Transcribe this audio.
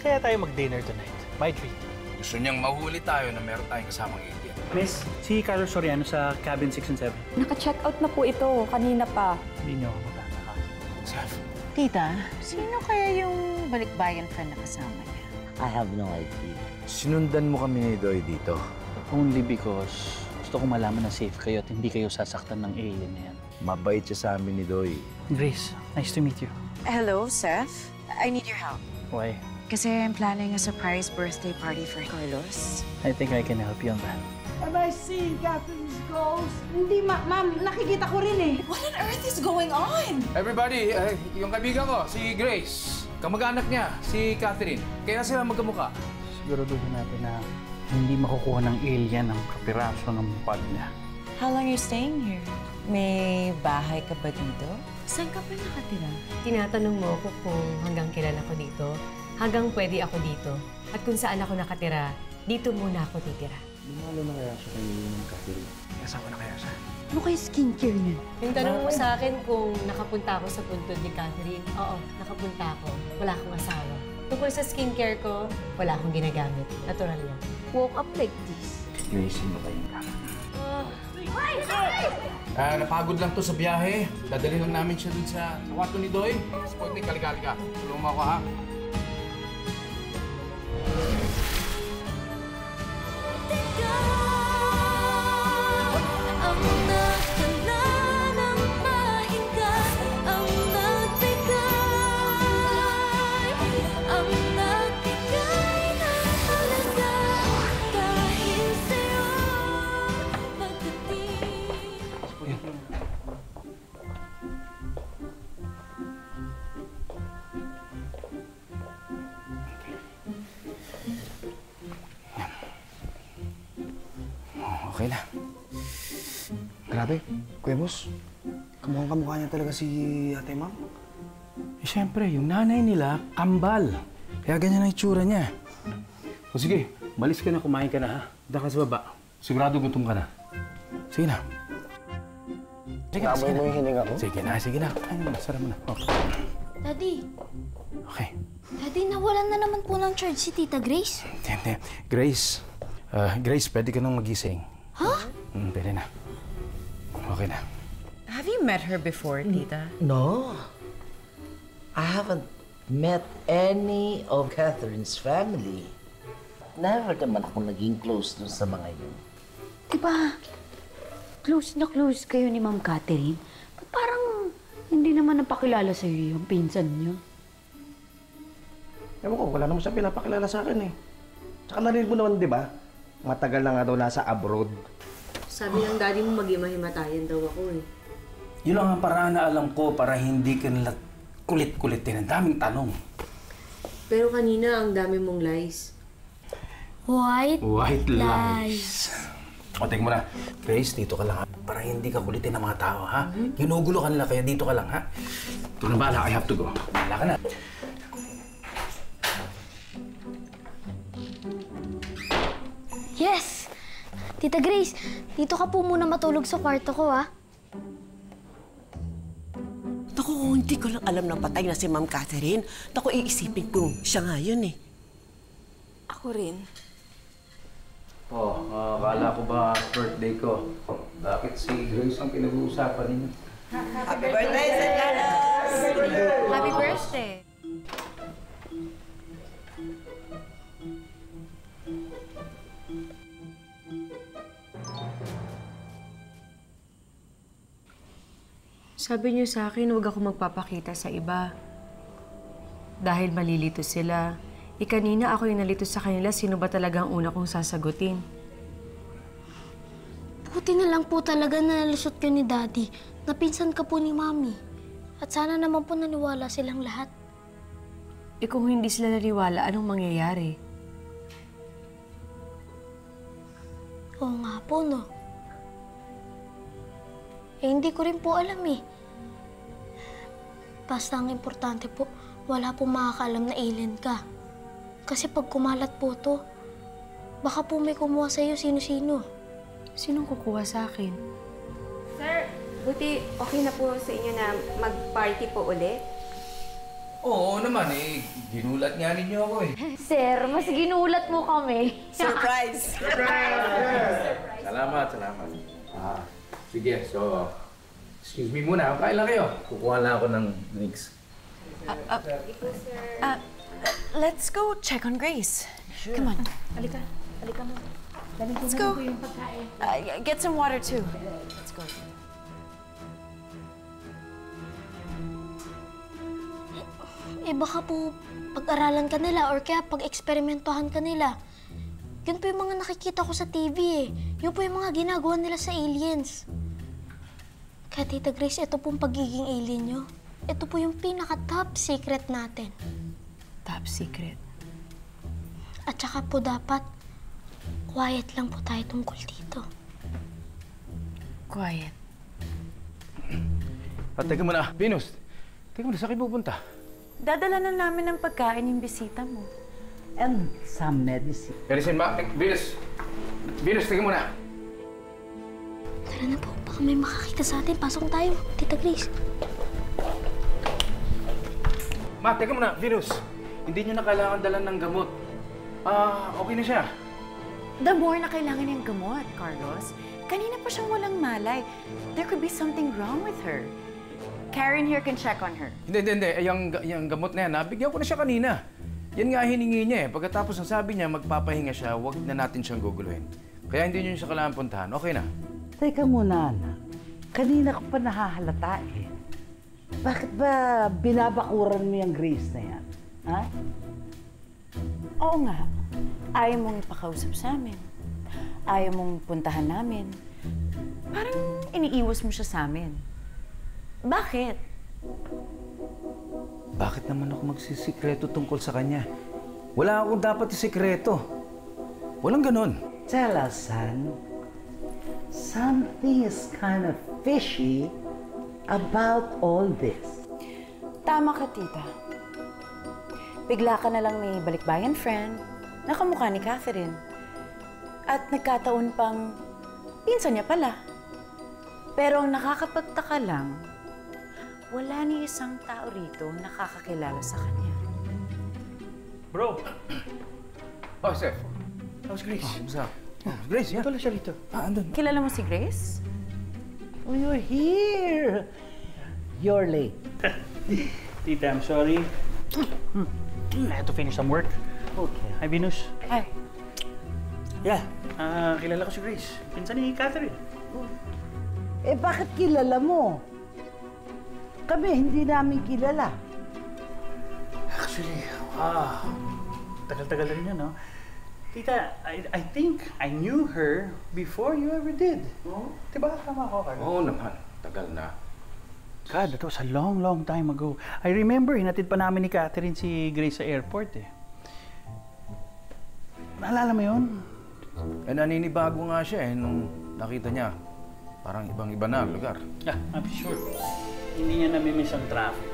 kaya tayo mag-dinner tonight? My treat. Gusto niyang mahuli tayo na meron tayong kasamang alien. Miss, si Carlos Soriano sa cabin 6 and 7. Naka-check out na po ito. Kanina pa. Hindi niyo ako matataka. Seth. Tita, sino kaya yung balikbayan friend na kasama niya? I have no idea. Sinundan mo kami ni Doy dito. Only because gusto ko malaman na safe kayo at hindi kayo sasaktan ng alien na yan. Mabait siya sa amin ni Doy. Grace, nice to meet you. Hello, Seth. I need your help. Why? Kasi I'm planning a surprise birthday party for Carlos. I think I can help you on that. Have I seen Catherine's ghost? Hindi, ma'am. Nakikita ko rin eh. What on earth is going on? Everybody, yung kaibigan ko, si Grace. Kamag-anak niya, si Catherine. Kaya sila magkamukha. Siguraduhin natin na hindi makukuha ng alien ang kapiraso ng pag niya. How long are you staying here? May bahay ka ba dito? Saan ka pa nakatira? Tinatanong mo ako kung hanggang kailan ako dito, hanggang pwede ako dito, at kung saan ako nakatira, dito muna ako titira. Lumalo na kaya siya kay Catherine? Kasama na kaya siya. Ano kayo skincare niya? Yung tanong mo sa akin kung nakapunta ako sa puntod ni Catherine, oo, nakapunta ako. Wala akong asawa. Tungkol sa skincare ko, wala akong ginagamit. Natural yan. Woke up like this. Grace, sino kayong ka? Napagod lang to sa biyahe. Dadali lang namin siya dun sa kwarto ni Doy. Sputnik, kaligali ka. Tulungan mo ako, ha? Okay na. Grabe, Kuya Boss. Kamukhang-kamukha niya talaga si Ate Ma'am. Eh, siyempre, yung nanay nila, kambal. Kaya ganyan ang itsura niya. O sige, malis ka na, kumain ka na, ha? Daka sa baba. Sigurado gutom ka na. Sige na. Sige na, sige na. Mo yung hininga ko? Sige na, sige na. Ay, masarap mo na. Okay. Daddy. Okay. Daddy, nawalan na naman po ng charge si Tita Grace. Hindi. Grace. Grace, pwede ka nang magising. Huh? Pwede na. Okay na. Have you met her before, Tita? No. I haven't met any of Catherine's family. Never naman ako naging close dun sa mga yun. Diba, close na close kayo ni Ma'am Catherine? Ba't parang hindi naman napakilala sa'yo yung pinsan niyo? Ewan ko, wala naman siya pinapakilala sa akin eh. Tsaka narinig mo naman, di ba? Matagal na nga daw nasa abroad. Sabi ng daddy mo, mag-imahimatayan daw ako eh. Yun lang ang paraan na alam ko para hindi ka nila kulit-kulitin. Ang daming tanong. Pero kanina, ang dami mong lies. White lies. O, tingin mo na. Grace, dito ka lang, ha? Para hindi ka kulitin ng mga tao, ha? Ginugulo ka nila, kaya dito ka lang, ha? Ito na bahala, I have to go. Bahala ka na. Yes! Tita Grace, dito ka po muna matulog sa kwarto ko, ha? Naku, hindi ko lang alam na patay na si Ma'am Catherine. Naku, iisipin ko, siya nga yun eh. Ako rin. Akala ko ba birthday ko? Bakit si Grace ang pinag-uusapan ninyo? Happy birthday, Sir Carlos! Happy birthday! Sabi niyo sa akin, huwag ako magpapakita sa iba. Dahil malilito sila. Kanina ako yung nalito sa kanila, sino ba talaga ang una kong sasagutin? Buti na lang po talaga na nalusot ka ni Daddy. Napinsan ka po ni Mami. At sana naman po naniwala silang lahat. Kung hindi sila naniwala, anong mangyayari? Oo nga po, no? Hindi ko rin po alam eh. Basta ang importante po, wala po makakaalam na alien ka. Kasi pag kumalat po to, baka po may kumuha sa'yo sino-sino. Sinong kukuha sa akin? Sir, buti okay na po sa inyo na mag-party po ulit? Oo naman eh. Ginulat nga ninyo ako eh. Sir, mas ginulat mo kami. Surprise! Salamat. Sige, so... Excuse me muna, kain lang kayo. Kukuha lang ako ng drinks. Let's go check on Grace. Come on. Halika mo. Let's go. Get some water too. Let's go. Eh baka po pag-aralan ka nila or kaya pag-eksperimentohan ka nila. Yun po yung mga nakikita ko sa TV eh. Yun po yung mga ginagawa nila sa aliens. Kaya Tita Grace, ito pong pagiging alien nyo. Ito po yung pinaka-top secret natin. Top secret. At saka po dapat, quiet lang po tayo tungkol dito. Quiet. At teka muna, Venus. Teka muna, saan kayo pupunta? Dadala na namin ng pagkain yung bisita mo. And some medicine. Medicine ba? Venus! Venus, teka muna. Tara na po, baka may makakita sa atin. Pasok tayo, Tita Grace. Ma, teka muna, Venus. Hindi nyo na kailangan dalan ng gamot. Okay na siya. The more na kailangan yung gamot, Carlos. Kanina pa siyang walang malay. There could be something wrong with her. Karen here can check on her. Hindi. Yung gamot na yan, nabigyan ko na siya kanina. Yan nga hiningi niya eh. Pagkatapos ang sabi niya, magpapahinga siya, huwag na natin siyang guguluhin. Kaya hindi niyo siya kailangan puntahan. Okay na. Teka muna, anak. Kanina ko pa nahahalata eh. Bakit ba binabakuran mo yung Grace na yan? Ha? Oo nga. Ayaw mong ipakausap sa amin. Ayaw mong puntahan namin. Parang iniiwas mo siya sa amin. Bakit? Bakit naman ako magsisikreto tungkol sa kanya? Wala akong dapat isikreto. Walang ganon. Tell us, son. Something is kind of fishy about all this. Tama ka, tita. Bigla ka na lang may balikbayan friend na kamukha ni Catherine. At nagkataon pang pinsan niya pala. Pero ang nakakapagtaka lang, wala ni isang tao rito nakakakilala sa kanya. Bro! Oh, Seth. How's Grace? What's up? Grace, yan. Wala siya rito. Andun. Kilala mo si Grace? Oh, you're here. You're late. Tita, I'm sorry. I had to finish some work. Okay. Hi, Venus. Hi. Yeah, kilala ko si Grace. Pinsan ni Catherine. Eh, bakit kilala mo? Kami, hindi namin kilala. Actually, tagal-tagal na rin yun, no? Tita, I think I knew her before you ever did. Diba? Tama ako, Carlo? Oo naman. Tagal na. God, that was a long, long time ago. I remember, hinatid pa namin ni Catherine si Grace sa airport, eh. Naalala mo yun? Eh, naninibago nga siya eh, nung nakita niya. Parang ibang-iba na ang lugar. Yeah, I'm sure. Hindi niya namimiss ang traffic.